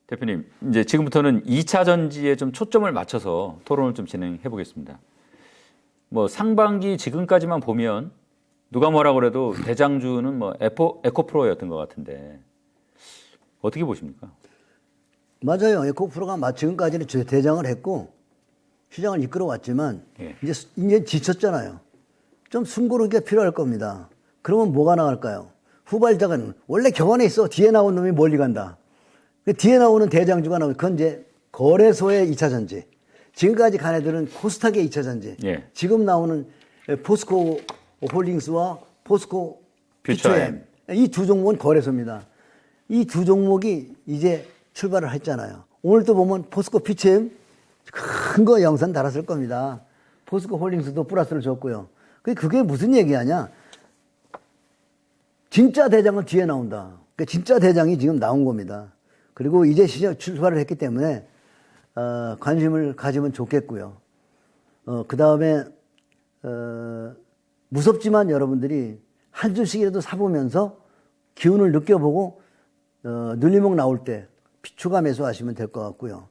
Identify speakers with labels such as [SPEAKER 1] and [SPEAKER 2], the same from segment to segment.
[SPEAKER 1] 대표님, 이제 지금부터는 2차 전지에 좀 초점을 맞춰서 토론을 좀 진행해 보겠습니다. 뭐 상반기 지금까지만 보면 누가 뭐라 그래도 대장주는 뭐 에코프로였던 것 같은데 어떻게 보십니까?
[SPEAKER 2] 맞아요. 에코프로가 지금까지는 대장을 했고 시장을 이끌어왔지만
[SPEAKER 1] 예.
[SPEAKER 2] 이제 지쳤잖아요. 좀 숨고르기가 필요할 겁니다. 그러면 뭐가 나갈까요? 후발작은 원래 격언에 있어. 뒤에 나온 놈이 멀리 간다. 그 뒤에 나오는 대장주가 나오면 그건 이제 거래소의 2차 전지. 지금까지 간 애들은 코스닥의 2차 전지.
[SPEAKER 1] 예.
[SPEAKER 2] 지금 나오는 포스코 홀딩스와 포스코
[SPEAKER 1] 퓨처엠.
[SPEAKER 2] 이 두 종목은 거래소입니다. 이 두 종목이 이제 출발을 했잖아요. 오늘도 보면 포스코 퓨처엠 큰 거 영상 달았을 겁니다. 포스코 홀딩스도 플러스를 줬고요. 그게 무슨 얘기하냐? 진짜 대장은 뒤에 나온다. 그러니까 진짜 대장이 지금 나온 겁니다. 그리고 이제 시장 출발을 했기 때문에 관심을 가지면 좋겠고요. 그 다음에 무섭지만 여러분들이 한 주씩이라도 사보면서 기운을 느껴보고 눌림목 나올 때 추가 매수하시면 될 것 같고요.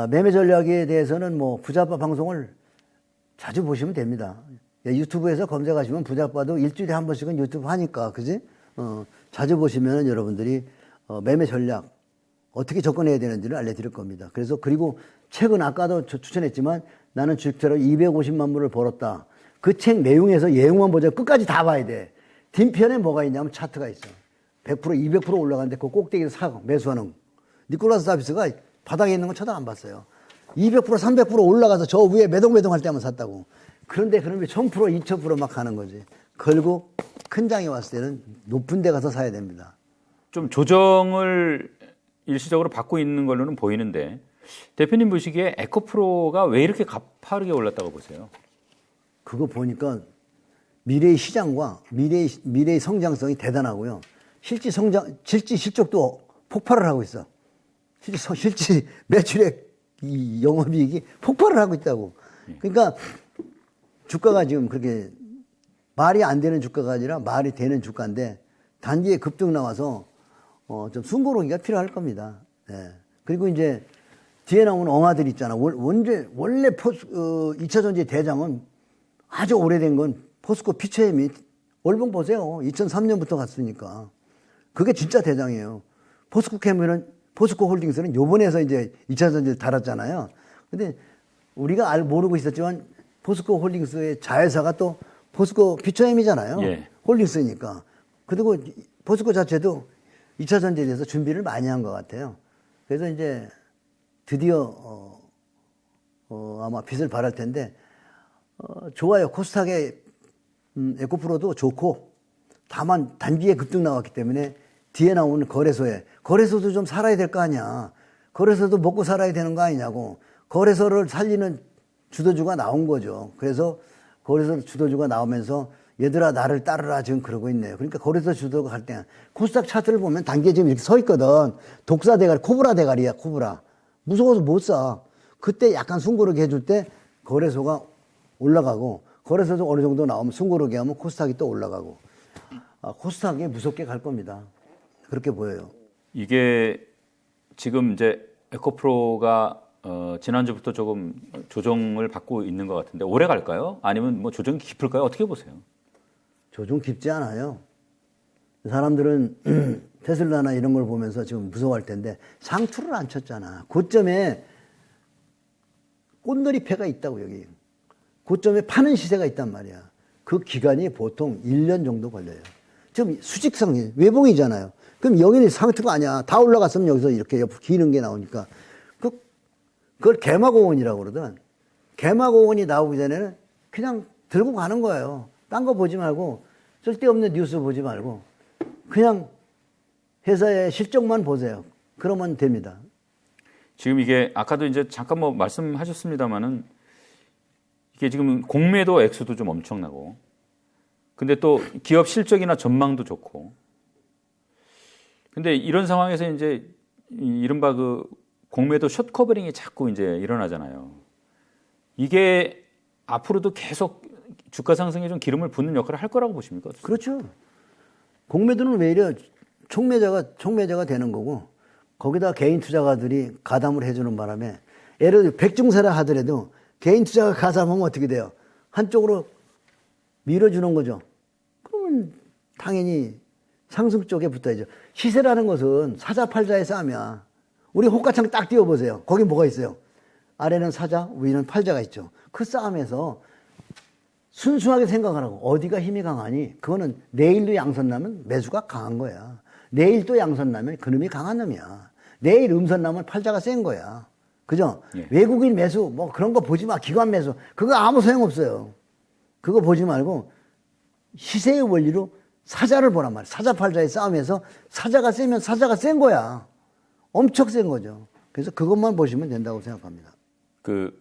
[SPEAKER 2] 매매 전략에 대해서는 뭐 부자빠 방송을 자주 보시면 됩니다. 유튜브에서 검색하시면 부자빠도 일주일에 한 번씩은 유튜브 하니까, 그지? 자주 보시면 여러분들이 매매 전략 어떻게 접근해야 되는지를 알려드릴 겁니다. 그래서 그리고 책은 아까도 추천했지만 나는 주식처럼 250만 불을 벌었다. 그 책 내용에서 예용만 보자. 끝까지 다 봐야 돼. 뒷편에 뭐가 있냐면 차트가 있어. 100%, 200% 올라가는데 그 꼭대기를 사고 매수하는. 니콜라스 다비스가 바닥에 있는 건 쳐다 안 봤어요. 200%, 300% 올라가서 저 위에 매동매동 할 때만 샀다고. 그런데 그러면 1000%, 2000% 막 하는 거지. 결국 큰 장이 왔을 때는 높은 데 가서 사야 됩니다.
[SPEAKER 1] 좀 조정을 일시적으로 받고 있는 걸로는 보이는데 대표님 보시기에 에코프로가 왜 이렇게 가파르게 올랐다고 보세요?
[SPEAKER 2] 그거 보니까 미래의 시장과 미래의 성장성이 대단하고요. 실질 실적도 폭발을 하고 있어. 실질 매출액 이 영업이익이 폭발을 하고 있다고. 그러니까 주가가 지금 그렇게 말이 안 되는 주가가 아니라 말이 되는 주가인데 단기에 급등 나와서 좀 숨고르기가 필요할 겁니다. 네. 그리고 이제 뒤에 나오는 엉아들 있잖아. 원래 2차 전지 대장은 아주 오래된 건 포스코 퓨처엠이 월봉 보세요. 2003년부터 갔으니까. 그게 진짜 대장이에요. 포스코 홀딩스는 요번에서 이제 2차 전지를 달았잖아요. 근데 우리가 모르고 있었지만 포스코 홀딩스의 자회사가 또 포스코 퓨처엠이잖아요.
[SPEAKER 1] 예.
[SPEAKER 2] 홀딩스니까. 그리고 포스코 자체도 2차 전지에 대해서 준비를 많이 한 것 같아요. 그래서 이제 드디어 아마 빛을 발할 텐데 좋아요. 코스닥의 에코프로도 좋고 다만 단기에 급등 나왔기 때문에 뒤에 나오는 거래소도 좀 살아야 될 거 아니야. 거래소도 먹고 살아야 되는 거 아니냐고. 거래소를 살리는 주도주가 나온 거죠. 그래서 거래소 주도주가 나오면서 얘들아 나를 따르라 지금 그러고 있네요. 그러니까 거래소 주도가 갈 때 코스닥 차트를 보면 단기에 지금 이렇게 서 있거든. 독사 대가리, 코브라 대가리야, 코브라. 무서워서 못 사. 그때 약간 숨고르게 해줄 때 거래소가 올라가고 거래소도 어느 정도 나오면 숨고르게 하면 코스닥이 또 올라가고. 코스닥이 무섭게 갈 겁니다. 그렇게 보여요.
[SPEAKER 1] 이게 지금 이제 에코프로가 지난주부터 조금 조정을 받고 있는 것 같은데 오래 갈까요? 아니면 뭐 조정이 깊을까요? 어떻게 보세요?
[SPEAKER 2] 조정 깊지 않아요. 사람들은 테슬라나 이런 걸 보면서 지금 무서워할 텐데 상투를 안 쳤잖아. 고점에 꽃놀이패가 있다고 여기. 고점에 파는 시세가 있단 말이야. 그 기간이 보통 1년 정도 걸려요. 지금 수직성이 외봉이잖아요. 그럼 여기는 상투가 아니야. 다 올라갔으면 여기서 이렇게 옆으로 기는 게 나오니까 그걸 개마고원이라고 그러거든. 개마고원이 나오기 전에는 그냥 들고 가는 거예요. 딴 거 보지 말고 쓸데없는 뉴스 보지 말고 그냥 회사의 실적만 보세요. 그러면 됩니다.
[SPEAKER 1] 지금 이게 아까도 이제 잠깐 뭐 말씀하셨습니다만은 이게 지금 공매도 액수도 좀 엄청나고 근데 또 기업 실적이나 전망도 좋고 근데 이런 상황에서 이제 이른바 그 공매도 숏 커버링이 자꾸 이제 일어나잖아요. 이게 앞으로도 계속 주가 상승에 좀 기름을 붓는 역할을 할 거라고 보십니까?
[SPEAKER 2] 그렇죠. 공매도는 왜 이래 총매자가 되는 거고 거기다 개인 투자가들이 가담을 해주는 바람에 예를 들어 백중세라 하더라도 개인 투자가 가담하면 어떻게 돼요? 한쪽으로 밀어주는 거죠. 그러면 당연히 상승 쪽에 붙어야죠. 시세라는 것은 사자 팔자의 싸움이야. 우리 호가창 딱 띄워보세요. 거기 뭐가 있어요? 아래는 사자, 위는 팔자가 있죠. 그 싸움에서 순수하게 생각하라고. 어디가 힘이 강하니? 그거는 내일도 양선 나면 매수가 강한 거야. 내일 또 양선 나면 그놈이 강한 놈이야. 내일 음선 나면 팔자가 센 거야. 그죠?
[SPEAKER 1] 예.
[SPEAKER 2] 외국인 매수, 뭐 그런 거 보지 마. 기관 매수. 그거 아무 소용없어요. 그거 보지 말고 시세의 원리로 사자를 보란 말이야. 사자 팔자의 싸움에서 사자가 세면 사자가 센 거야. 엄청 센 거죠. 그래서 그것만 보시면 된다고 생각합니다.
[SPEAKER 1] 그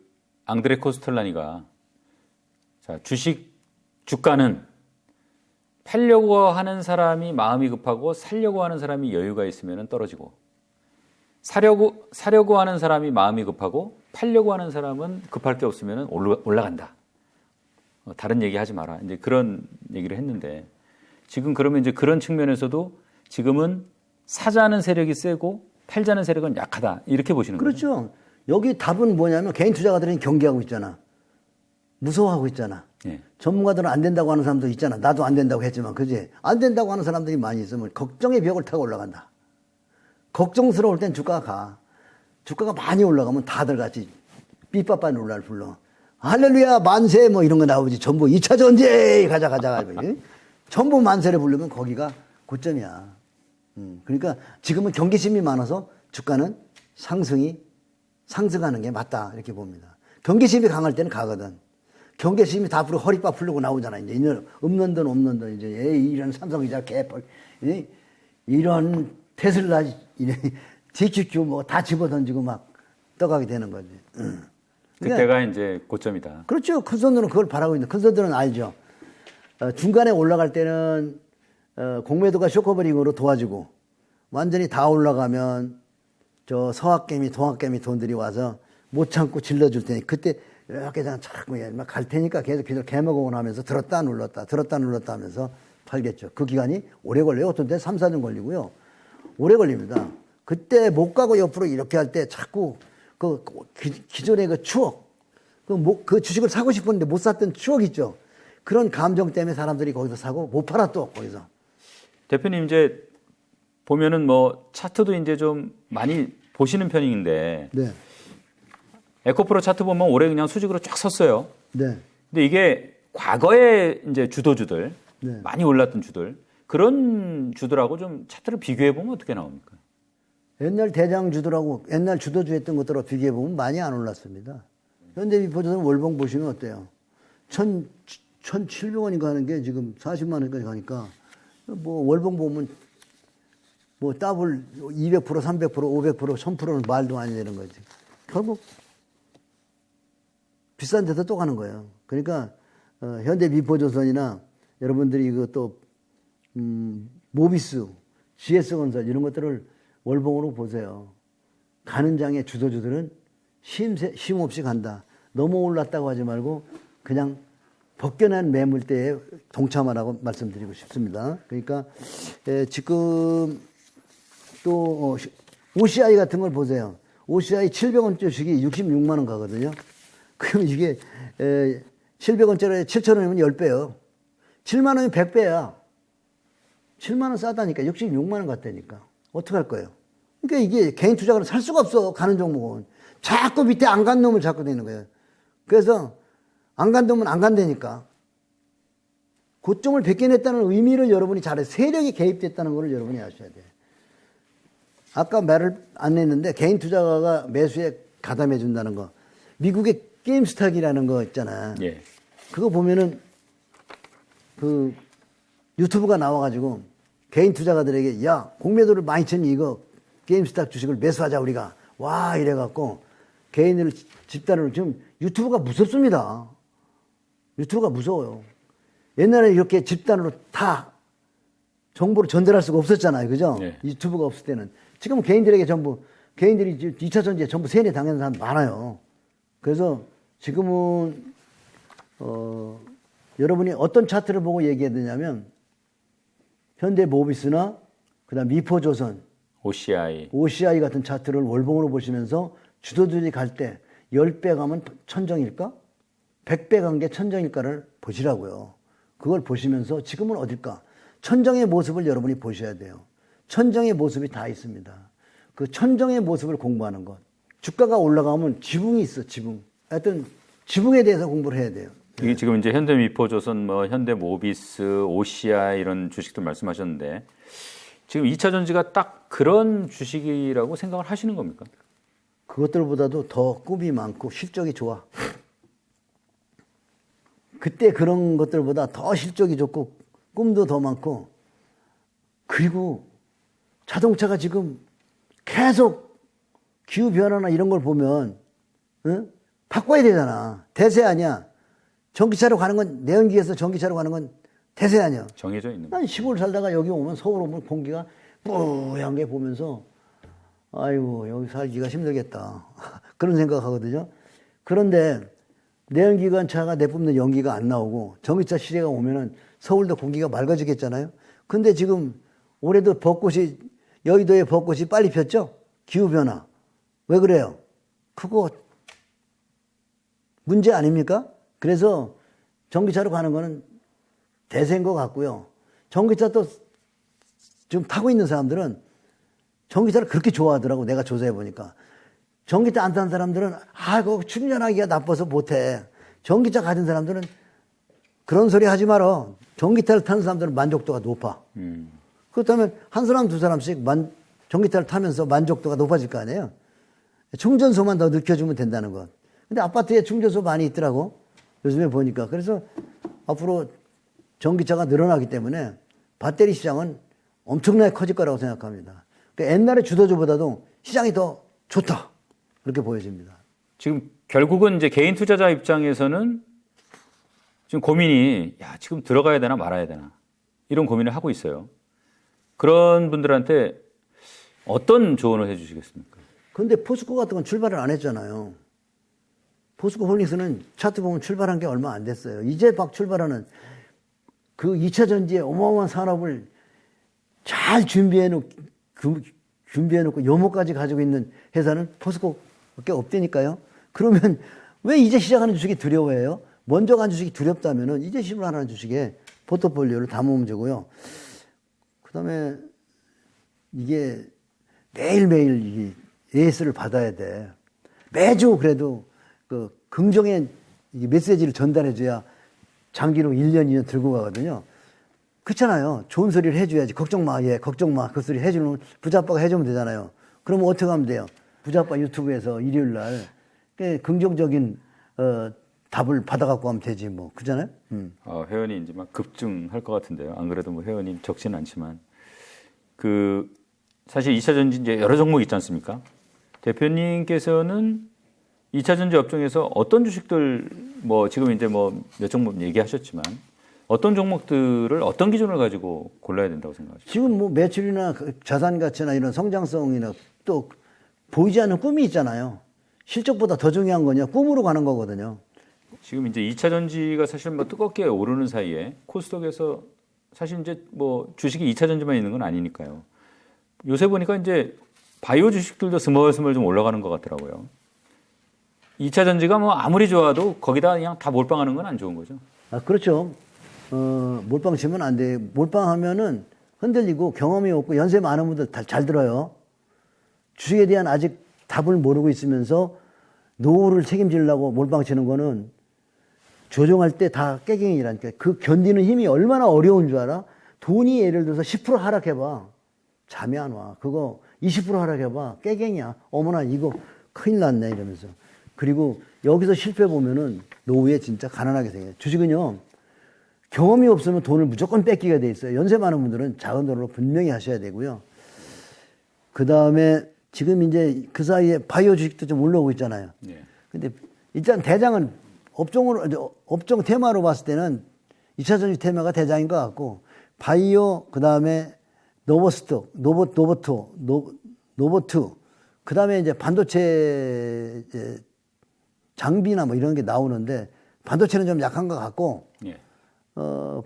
[SPEAKER 1] 앙드레 코스텔라니가 자, 주가는 팔려고 하는 사람이 마음이 급하고 살려고 하는 사람이 여유가 있으면 떨어지고 사려고 하는 사람이 마음이 급하고 팔려고 하는 사람은 급할 게 없으면 올라간다. 다른 얘기 하지 마라. 이제 그런 얘기를 했는데 지금 그러면 이제 그런 측면에서도 지금은 사자는 세력이 세고 팔자는 세력은 약하다. 이렇게 보시는 거죠.
[SPEAKER 2] 그렇죠. 여기 답은 뭐냐면 개인 투자가들은 경계하고 있잖아. 무서워하고 있잖아.
[SPEAKER 1] 예.
[SPEAKER 2] 전문가들은 안 된다고 하는 사람도 있잖아. 나도 안 된다고 했지만, 그지? 안 된다고 하는 사람들이 많이 있으면 걱정의 벽을 타고 올라간다. 걱정스러울 땐 주가가 가. 주가가 많이 올라가면 다들 같이 삐빠빠 놀라를 불러. 할렐루야, 만세, 뭐 이런 거 나오지. 전부 2차 전쟁! 가자. 전부 만세를 부르면 거기가 고점이야. 그러니까 지금은 경계심이 많아서 주가는 상승하는 게 맞다. 이렇게 봅니다. 경계심이 강할 때는 가거든. 경계심이 다 부르고 허리빠 풀리고 나오잖아. 이제 없는 돈 이제 이런 삼성전자 개펄 이런 테슬라 DQQ 뭐 다 집어던지고 막 떠가게 되는 거지.
[SPEAKER 1] 그때가 이제 고점이다.
[SPEAKER 2] 그렇죠. 큰 손들은 그걸 바라고 있는. 큰 손들은 알죠. 중간에 올라갈 때는 공매도가 쇼커버링으로 도와주고 완전히 다 올라가면 저 서학개미 동학개미 돈들이 와서 못 참고 질러줄 테니 그때 이렇게 자꾸 갈 테니까 계속 개먹어고 나면서 들었다 눌렀다 하면서 팔겠죠. 그 기간이 오래 걸려요. 어떤 때 3, 4년 걸리고요. 오래 걸립니다. 그때 못 가고 옆으로 이렇게 할 때 자꾸 기존의 그 추억, 그 주식을 사고 싶었는데 못 샀던 추억 있죠. 그런 감정 때문에 사람들이 거기서 사고 못 팔아 또 거기서.
[SPEAKER 1] 대표님 이제 보면은 뭐 차트도 이제 좀 많이 보시는 편인데
[SPEAKER 2] 네.
[SPEAKER 1] 에코프로 차트 보면 올해 그냥 수직으로 쫙 섰어요.
[SPEAKER 2] 네.
[SPEAKER 1] 근데 이게 과거에 이제 주도주들
[SPEAKER 2] 네.
[SPEAKER 1] 많이 올랐던 주들 그런 주들하고 좀 차트를 비교해 보면 어떻게 나옵니까?
[SPEAKER 2] 옛날 대장주들하고 옛날 주도주 했던 것들하고 비교해보면 많이 안 올랐습니다. 현대비포조선 월봉 보시면 어때요? 1,700원인가 하는 게 지금 40만 원까지 가니까 뭐 월봉 보면 뭐 더블 200%, 300%, 500%, 1000%는 말도 안 되는 거지. 결국 비싼 데서 또 가는 거예요. 그러니까 현대비포조선이나 여러분들이 이거 또 모비스, GS건설 이런 것들을 월봉으로 보세요. 가는 장의 주도주들은 쉼 없이 간다. 너무 올랐다고 하지 말고 그냥 벗겨낸 매물대에 동참하라고 말씀드리고 싶습니다. 그러니까 지금 또 OCI 같은 걸 보세요. OCI 700원 주식이 66만 원 가거든요. 그럼 이게 700원짜리 7,000원이면 10배요. 7만 원이면 100배야. 7만 원 싸다니까 66만 원 갔다니까. 어떻게 할 거예요? 그러니까 이게 개인 투자가는 살 수가 없어. 가는 종목은. 자꾸 밑에 안 간 놈을 잡고 되는 거예요. 그래서 안 간 놈은 안 간다니까. 고점을 벗겨냈다는 의미를 여러분이 잘해. 세력이 개입됐다는 걸 여러분이 아셔야 돼요. 아까 말을 안 했는데 개인 투자가가 매수에 가담해 준다는 거. 미국의 게임스탁이라는 거 있잖아.
[SPEAKER 1] 예.
[SPEAKER 2] 그거 보면은 그 유튜브가 나와가지고 개인 투자가들에게 야 공매도를 많이 쳤니 이거 게임스탁 주식을 매수하자 우리가 와 이래갖고 개인을 집단으로 지금 유튜브가 무섭습니다. 유튜브가 무서워요. 옛날에 이렇게 집단으로 다 정보를 전달할 수가 없었잖아요. 그죠?
[SPEAKER 1] 네.
[SPEAKER 2] 유튜브가 없을 때는. 지금은 개인들에게 전부 개인들이 2차 전지에 전부 세뇌 당하는 사람 많아요. 그래서 지금은 여러분이 어떤 차트를 보고 얘기해야 되냐면 현대모비스나 그다음 미포조선 OCI 같은 차트를 월봉으로 보시면서 주도주들이 갈 때 10배 가면 천정일까? 100배 간 게 천정일까를 보시라고요. 그걸 보시면서 지금은 어딜까? 천정의 모습을 여러분이 보셔야 돼요. 천정의 모습이 다 있습니다. 그 천정의 모습을 공부하는 것. 주가가 올라가면 지붕이 있어, 지붕. 하여튼 지붕에 대해서 공부를 해야 돼요.
[SPEAKER 1] 이게 지금 이제 현대미포조선, 뭐 현대모비스, OCI 이런 주식들 말씀하셨는데 지금 2차 전지가 딱 그런 주식이라고 생각을 하시는 겁니까?
[SPEAKER 2] 그것들보다도 더 꿈이 많고 실적이 좋아. 그때 그런 것들보다 더 실적이 좋고 꿈도 더 많고, 그리고 자동차가 지금 계속 기후변화나 이런 걸 보면 바꿔야 되잖아. 대세 아니야. 전기차로 가는 건, 내연기에서 전기차로 가는 건 대세 아니야.
[SPEAKER 1] 정해져 있는
[SPEAKER 2] 난 시골 살다가 여기 오면, 서울 오면 공기가 뿌얀 게 보면서 아이고 여기 살기가 힘들겠다 그런 생각하거든요. 그런데 내연기관차가 내뿜는 연기가 안 나오고 전기차 시대가 오면은 서울도 공기가 맑아지겠잖아요. 근데 지금 올해도 벚꽃이, 여의도에 벚꽃이 빨리 폈죠? 기후변화. 왜 그래요? 그거 문제 아닙니까? 그래서 전기차로 가는 거는 대세인 것 같고요. 전기차 또 지금 타고 있는 사람들은 전기차를 그렇게 좋아하더라고. 내가 조사해 보니까. 전기차 안 타는 사람들은 그거 충전하기가 나빠서 못해. 전기차 가진 사람들은 그런 소리 하지 마라. 전기차를 타는 사람들은 만족도가 높아. 그렇다면 한 사람 두 사람씩 전기차를 타면서 만족도가 높아질 거 아니에요. 충전소만 더 늦춰주면 된다는 것. 근데 아파트에 충전소 많이 있더라고. 요즘에 보니까. 그래서 앞으로 전기차가 늘어나기 때문에 배터리 시장은 엄청나게 커질 거라고 생각합니다. 그러니까 옛날의 주도주보다도 시장이 더 좋다. 그렇게 보여집니다.
[SPEAKER 1] 지금 결국은 이제 개인 투자자 입장에서는 지금 고민이, 지금 들어가야 되나 말아야 되나 이런 고민을 하고 있어요. 그런 분들한테 어떤 조언을 해주시겠습니까?
[SPEAKER 2] 근데 포스코 같은 건 출발을 안 했잖아요. 포스코 홀딩스는 차트 보면 출발한 게 얼마 안 됐어요. 이제 막 출발하는 그 2차 전지의 어마어마한 산업을 잘 준비해놓고 요모까지 가지고 있는 회사는 포스코밖에 없다니까요. 그러면 왜 이제 시작하는 주식이 두려워해요? 먼저 간 주식이 두렵다면은 이제 시작하는 주식에 포트폴리오를 담으면 되고요. 그 다음에 이게 매일매일 AS를 받아야 돼. 매주 그래도 그 긍정의 메시지를 전달해줘야 장기로 1년, 2년 들고 가거든요. 그렇잖아요. 좋은 소리를 해줘야지. 걱정 마, 걱정 마. 그 소리 해주는 부자아빠가 해주면 되잖아요. 그러면 어떻게 하면 돼요? 부자아빠 유튜브에서 일요일 날 긍정적인 답을 받아갖고 하면 되지 뭐. 그잖아요?
[SPEAKER 1] 회원이 이제 막 급증할 것 같은데요. 안 그래도 뭐 회원이 적지는 않지만 사실 2차 전지 이제 여러 종목 있지 않습니까? 대표님께서는 2차 전지 업종에서 어떤 주식들 지금 이제 몇 종목 얘기하셨지만 어떤 종목들을 어떤 기준을 가지고 골라야 된다고 생각하십니까?
[SPEAKER 2] 지금 매출이나 자산 가치나 이런 성장성이나 또 보이지 않는 꿈이 있잖아요. 실적보다 더 중요한 거냐? 꿈으로 가는 거거든요.
[SPEAKER 1] 지금 이제 2차 전지가 사실 뜨겁게 오르는 사이에 코스닥에서 사실 이제 주식이 2차 전지만 있는 건 아니니까요. 요새 보니까 이제 바이오 주식들도 스멀스멀 좀 올라가는 것 같더라고요. 2차 전지가 아무리 좋아도 거기다 그냥 다 몰빵하는 건 안 좋은 거죠.
[SPEAKER 2] 그렇죠. 몰빵 치면 안 돼. 몰빵하면은 흔들리고 경험이 없고 연세 많은 분들 다 잘 들어요. 주식에 대한 아직 답을 모르고 있으면서 노후를 책임지려고 몰빵 치는 거는 조정할 때 다 깨갱이라니까. 그 견디는 힘이 얼마나 어려운 줄 알아? 돈이 예를 들어서 10% 하락해봐. 잠이 안 와. 그거 20% 하락해봐. 깨갱이야. 어머나 이거 큰일 났네 이러면서. 그리고 여기서 실패 보면은 노후에 진짜 가난하게 생겨요. 주식은요. 경험이 없으면 돈을 무조건 뺏기게 돼 있어요. 연세 많은 분들은 작은 돈으로 분명히 하셔야 되고요. 그 다음에 지금 이제 그 사이에 바이오 주식도 좀 올라오고 있잖아요.
[SPEAKER 1] 네.
[SPEAKER 2] 근데 일단 대장은 업종 테마로 봤을 때는 2차 전지 테마가 대장인 것 같고, 바이오, 그 다음에 노보트, 그 다음에 이제 반도체 장비나 이런 게 나오는데, 반도체는 좀 약한 것 같고,
[SPEAKER 1] 네.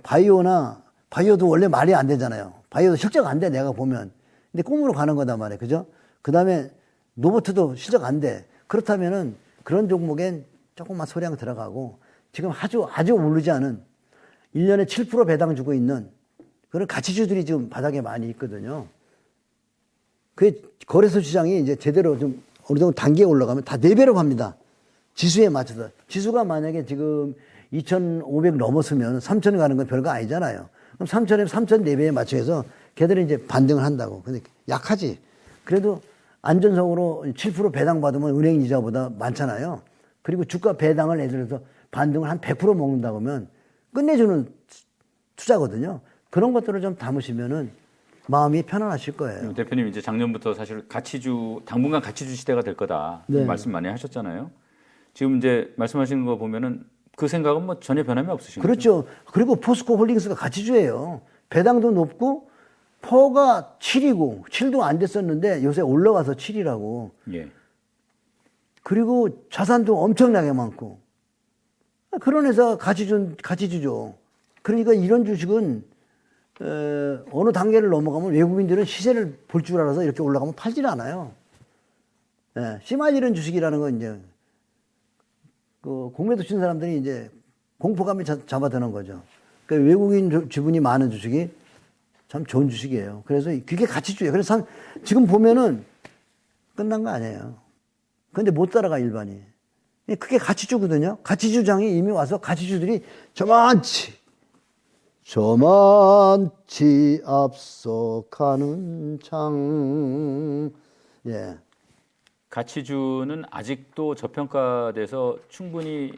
[SPEAKER 2] 바이오도 원래 말이 안 되잖아요. 바이오도 실적 안 돼, 내가 보면. 근데 꿈으로 가는 거단 말이에요. 그죠? 그 다음에 노보트도 실적 안 돼. 그렇다면은 그런 종목엔 조금만 소량 들어가고 지금 아주 오르지 않은 1년에 7% 배당 주고 있는 그런 가치주들이 지금 바닥에 많이 있거든요. 그 거래소 시장이 이제 제대로 좀 어느 정도 단계에 올라가면 다 4배로 갑니다. 지수에 맞춰서. 지수가 만약에 지금 2,500 넘었으면 3,000 가는 건 별거 아니잖아요. 그럼 3,000에 3,000 4배에 맞춰서 걔들은 이제 반등을 한다고. 근데 약하지. 그래도 안전성으로 7% 배당 받으면 은행 이자보다 많잖아요. 그리고 주가 배당을 예를 들어서 반등을 한 100% 먹는다고 하면 끝내주는 투자거든요. 그런 것들을 좀 담으시면은 마음이 편안하실 거예요.
[SPEAKER 1] 대표님 이제 작년부터 사실 당분간 가치주 시대가 될 거다.
[SPEAKER 2] 네.
[SPEAKER 1] 말씀 많이 하셨잖아요. 지금 이제 말씀하시는 거 보면은 그 생각은 뭐 전혀 변함이 없으신 거죠?
[SPEAKER 2] 그렇죠. 그리고 포스코 홀딩스가 가치주예요. 배당도 높고 퍼가 7이고 7도 안 됐었는데 요새 올라와서 7이라고.
[SPEAKER 1] 예.
[SPEAKER 2] 그리고 자산도 엄청나게 많고. 그런 회사 가치주죠. 그러니까 이런 주식은 어느 단계를 넘어가면 외국인들은 시세를 볼 줄 알아서 이렇게 올라가면 팔질 않아요. 예, 씨맞이는 주식이라는 건 이제 그 공매도 친 사람들이 이제 공포감이 잡아드는 거죠. 그러니까 외국인 지분이 많은 주식이 참 좋은 주식이에요. 그래서 그게 가치주예요. 그래서 지금 보면은 끝난 거 아니에요. 근데 못 따라가 일반이. 그게 가치주거든요. 가치주장이 이미 와서 가치주들이 저만치 앞서가는 장. 예.
[SPEAKER 1] 가치주는 아직도 저평가돼서 충분히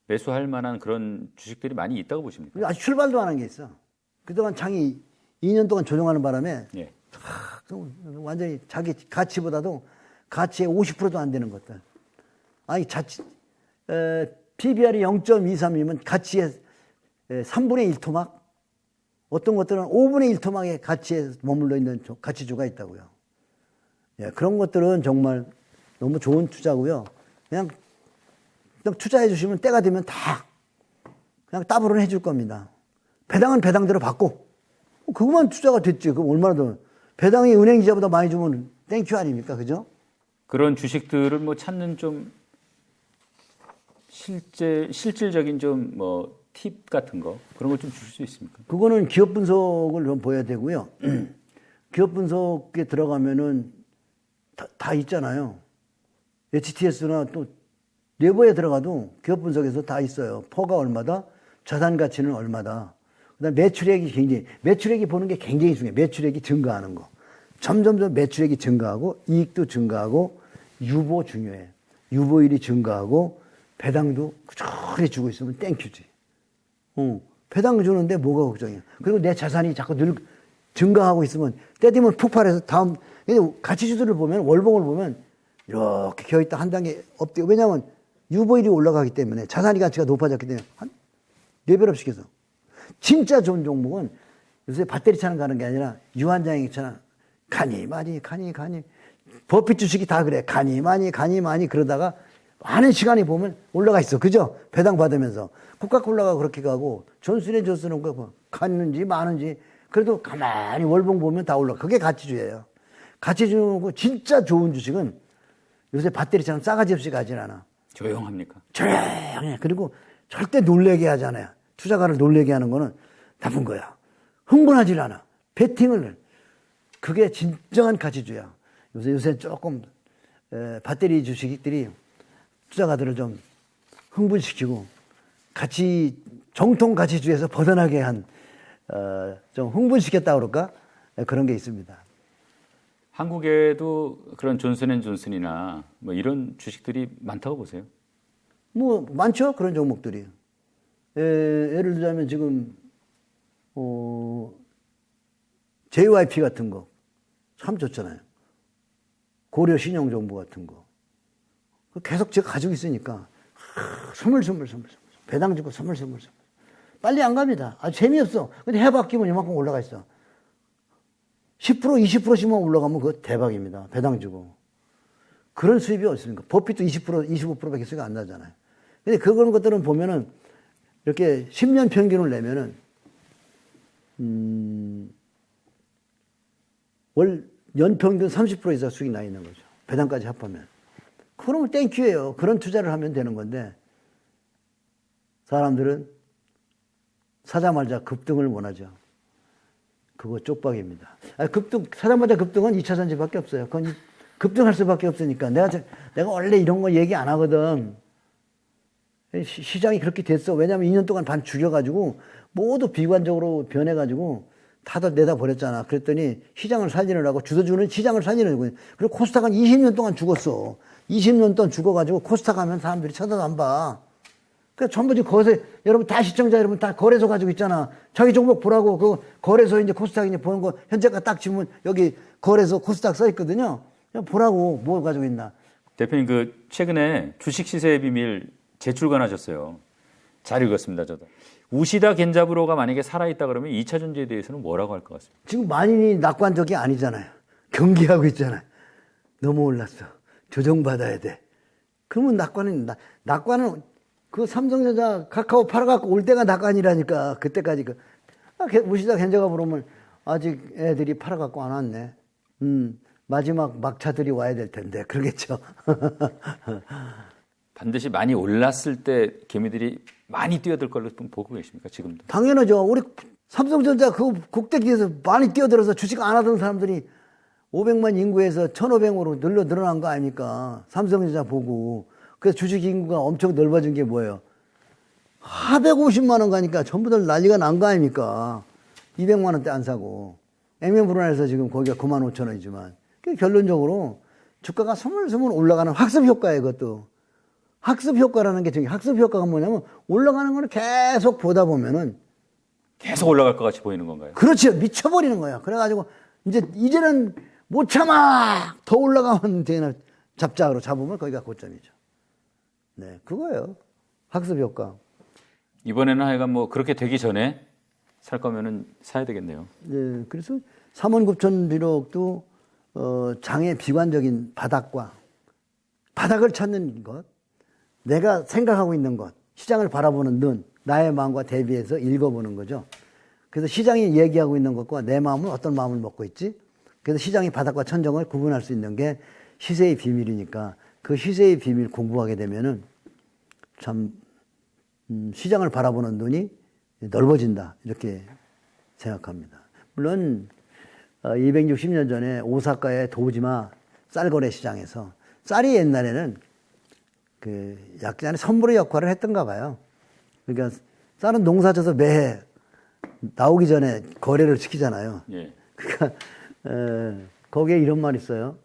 [SPEAKER 1] 매수할 만한 그런 주식들이 많이 있다고 보십니까?
[SPEAKER 2] 아직 출발도 안 한 게 있어. 그동안 장이 2년 동안 조정하는 바람에
[SPEAKER 1] 예.
[SPEAKER 2] 완전히 자기 가치보다도 가치의 50%도 안 되는 것들. 아니 PBR이 0.23이면 가치의 3분의 1 토막? 어떤 것들은 5분의 1 토막의 가치에 머물러 있는 가치주가 있다고요. 예, 그런 것들은 정말 너무 좋은 투자고요. 그냥 투자해 주시면 때가 되면 다 그냥 따블은 해줄 겁니다. 배당은 배당대로 받고 그것만 투자가 됐지. 그럼 얼마나 더 배당이 은행 이자보다 많이 주면 땡큐 아닙니까? 그죠?
[SPEAKER 1] 그런 주식들을 뭐 찾는 좀 실질적인 좀 뭐 팁 같은 거 그런 걸 좀 주실 수 있습니까?
[SPEAKER 2] 그거는 기업 분석을 좀 보여야 되고요. 기업 분석에 들어가면은 다 있잖아요. HTS나 또 네이버에 들어가도 기업 분석에서 다 있어요. 퍼가 얼마다, 자산 가치는 얼마다. 그다음 매출액이 보는 게 굉장히 중요해요. 매출액이 증가하는 거. 점점 매출액이 증가하고 이익도 증가하고 유보 중요해. 유보율이 증가하고 배당도 꾸준히 주고 있으면 땡큐지. 배당 주는데 뭐가 걱정이야. 그리고 내 자산이 자꾸 증가하고 있으면 때 되면 폭발해서 다음 가치주들을 보면 월봉을 보면 이렇게 기어있다 한 단계 업돼요. 왜냐하면 유보율이 올라가기 때문에 자산이 가치가 높아졌기 때문에 한 4배로 시켜서 진짜 좋은 종목은 요새 배터리 차는 가는 게 아니라 유한장애처럼 가니 버핏 주식이 다 그래. 가니 많이 그러다가 많은 시간이 보면 올라가 있어. 그죠? 배당 받으면서. 코카콜라가 그렇게 가고 존슨앤존슨은 갔는지 마는지 그래도 가만히 월봉 보면 다 올라가. 그게 가치주예요. 가치주고 진짜 좋은 주식은 요새 배터리처럼 싸가지 없이 가진 않아.
[SPEAKER 1] 조용합니까?
[SPEAKER 2] 조용해. 그리고 절대 놀래게 하잖아요. 투자가를 놀래게 하는 거는 나쁜 거야. 흥분하지 않아. 베팅을. 그게 진정한 가치주야. 요새 조금 배터리 주식들이 투자가들을 좀 흥분시키고 정통 가치주에서 벗어나게 한 좀 흥분시켰다 그럴까? 그런 게 있습니다.
[SPEAKER 1] 한국에도 그런 존슨앤존슨이나 뭐 이런 주식들이 많다고 보세요?
[SPEAKER 2] 뭐 많죠. 그런 종목들이. 예를 들자면 지금 JYP 같은 거 참 좋잖아요. 고려신용정보 같은 거. 계속 제가 가지고 있으니까 스물스물 배당 주고 스물스물 빨리 안 갑니다. 아주 재미없어. 근데 해바뀌면 이만큼 올라가 있어. 10% 20%씩만 올라가면 그거 대박입니다. 배당 주고. 그런 수입이 어딨습니까? 버핏도 20% 25%밖에 수익이 안 나잖아요. 근데 그런 것들은 보면은 이렇게 10년 평균을 내면은 월 연평균 30% 이상 수익 나 있는 거죠. 배당까지 합하면. 그러면 땡큐예요. 그런 투자를 하면 되는 건데 사람들은 사자마자 급등을 원하죠. 그거 쪽박입니다. 사자마자 급등은 2차 전지밖에 없어요. 그건 급등할 수밖에 없으니까. 내가 원래 이런 거 얘기 안 하거든. 시장이 그렇게 됐어. 왜냐하면 2년 동안 반 죽여가지고 모두 비관적으로 변해가지고 다들 내다버렸잖아. 그랬더니 시장을 살리느라고 주도주는 시장을 살리느라고. 그리고 코스닥은 20년 동안 죽었어. 20년 동안 죽어가지고 코스닥 가면 사람들이 쳐다도 안 봐. 그러니까 전부 거기서 여러분 다 시청자 여러분 다 거래소 가지고 있잖아. 자기 종목 보라고 그 거래소 이제 코스닥 이제 보는 거 현재가 딱 치면 여기 거래소 코스닥 써 있거든요. 그냥 보라고 뭐 가지고 있나.
[SPEAKER 1] 대표님 그 최근에 주식 시세의 비밀 재출간하셨어요. 잘 읽었습니다, 저도. 우시다 겐자부로가 만약에 살아있다 그러면 2차 전지에 대해서는 뭐라고 할 것 같습니다.
[SPEAKER 2] 지금 만인이 낙관적이 아니잖아요. 경기하고 있잖아요. 너무 올랐어. 조정받아야 돼. 그러면 낙관은 그 삼성전자 카카오 팔아갖고 올 때가 낙관이라니까. 그때까지 우시다 겐자가 부르면 아직 애들이 팔아갖고 안 왔네. 마지막 막차들이 와야 될 텐데. 그러겠죠.
[SPEAKER 1] 반드시 많이 올랐을 때 개미들이 많이 뛰어들 걸로 보고 계십니까, 지금도?
[SPEAKER 2] 당연하죠. 우리 삼성전자 그 국대기에서 많이 뛰어들어서 주식 안 하던 사람들이 500만 인구에서 1,500으로 늘어난 거 아닙니까? 삼성전자 보고. 그래서 주식 인구가 엄청 넓어진 게 뭐예요? 450만 원 가니까 전부들 난리가 난 거 아닙니까? 200만 원대 안 사고. 액면불안해서 지금 거기가 95,000원이지만. 결론적으로 주가가 스물스물 올라가는 학습 효과예요, 그것도. 학습 효과라는 게 저기 학습 효과가 뭐냐면 올라가는 거를 계속 보다 보면은
[SPEAKER 1] 계속 올라갈 것 같이 보이는 건가요?
[SPEAKER 2] 그렇죠. 미쳐버리는 거야. 그래가지고 이제는 못 참아! 더 올라가면 되나 잡자로 잡으면 거기가 고점이죠. 네, 그거예요. 학습 효과.
[SPEAKER 1] 이번에는 하여간 뭐 그렇게 되기 전에 살 거면은 사야 되겠네요.
[SPEAKER 2] 네, 그래서 39,000 비록도 장의 비관적인 바닥을 찾는 것, 내가 생각하고 있는 것, 시장을 바라보는 눈, 나의 마음과 대비해서 읽어보는 거죠. 그래서 시장이 얘기하고 있는 것과 내 마음은 어떤 마음을 먹고 있지? 그래서 시장이 바닥과 천정을 구분할 수 있는 게 시세의 비밀이니까 그 시세의 비밀 공부하게 되면은 참 시장을 바라보는 눈이 넓어진다 이렇게 생각합니다. 물론 260년 전에 오사카의 도지마 쌀거래 시장에서 쌀이 옛날에는 약간의 선물의 역할을 했던가 봐요. 그러니까 쌀은 농사져서 매해 나오기 전에 거래를 시키잖아요.
[SPEAKER 1] 예.
[SPEAKER 2] 그러니까 거기에 이런 말이 있어요.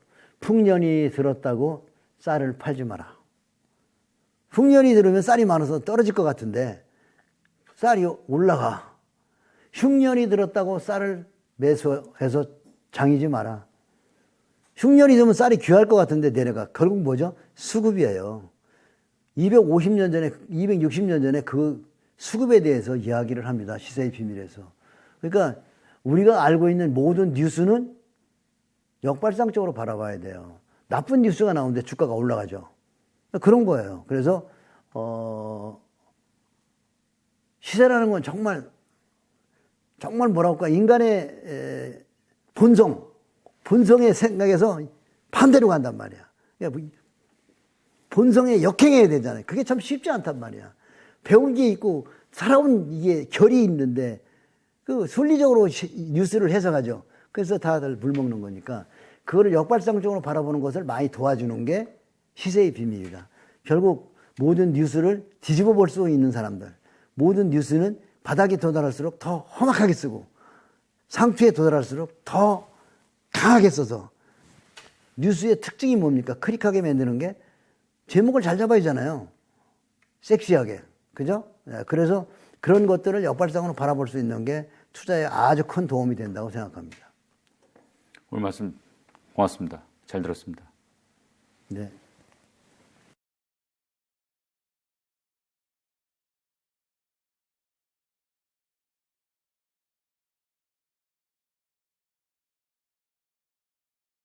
[SPEAKER 2] 풍년이 들었다고 쌀을 팔지 마라. 풍년이 들으면 쌀이 많아서 떨어질 것 같은데 쌀이 올라가. 흉년이 들었다고 쌀을 매수해서 장이지 마라. 흉년이 들면 쌀이 귀할 것 같은데 내려가. 결국 뭐죠? 수급이에요. 250년 전에, 260년 전에 그 수급에 대해서 이야기를 합니다. 시세의 비밀에서. 그러니까 우리가 알고 있는 모든 뉴스는 역발상적으로 바라봐야 돼요. 나쁜 뉴스가 나오는데 주가가 올라가죠. 그런 거예요. 그래서 시세라는 건 정말 뭐랄까 인간의 본성의 생각에서 반대로 간단 말이야. 그러니까 본성에 역행해야 되잖아요. 그게 참 쉽지 않단 말이야. 배운 게 있고 살아온 이게 결이 있는데 그 순리적으로 뉴스를 해석하죠. 그래서 다들 물먹는 거니까 그거를 역발상적으로 바라보는 것을 많이 도와주는 게 시세의 비밀이다. 결국 모든 뉴스를 뒤집어 볼 수 있는 사람들, 모든 뉴스는 바닥에 도달할수록 더 험악하게 쓰고 상투에 도달할수록 더 강하게 써서 뉴스의 특징이 뭡니까? 클릭하게 만드는 게 제목을 잘 잡아야 하잖아요. 섹시하게. 그죠? 그래서 그런 것들을 역발상으로 바라볼 수 있는 게 투자에 아주 큰 도움이 된다고 생각합니다.
[SPEAKER 1] 오늘 말씀 고맙습니다. 잘 들었습니다.
[SPEAKER 2] 네.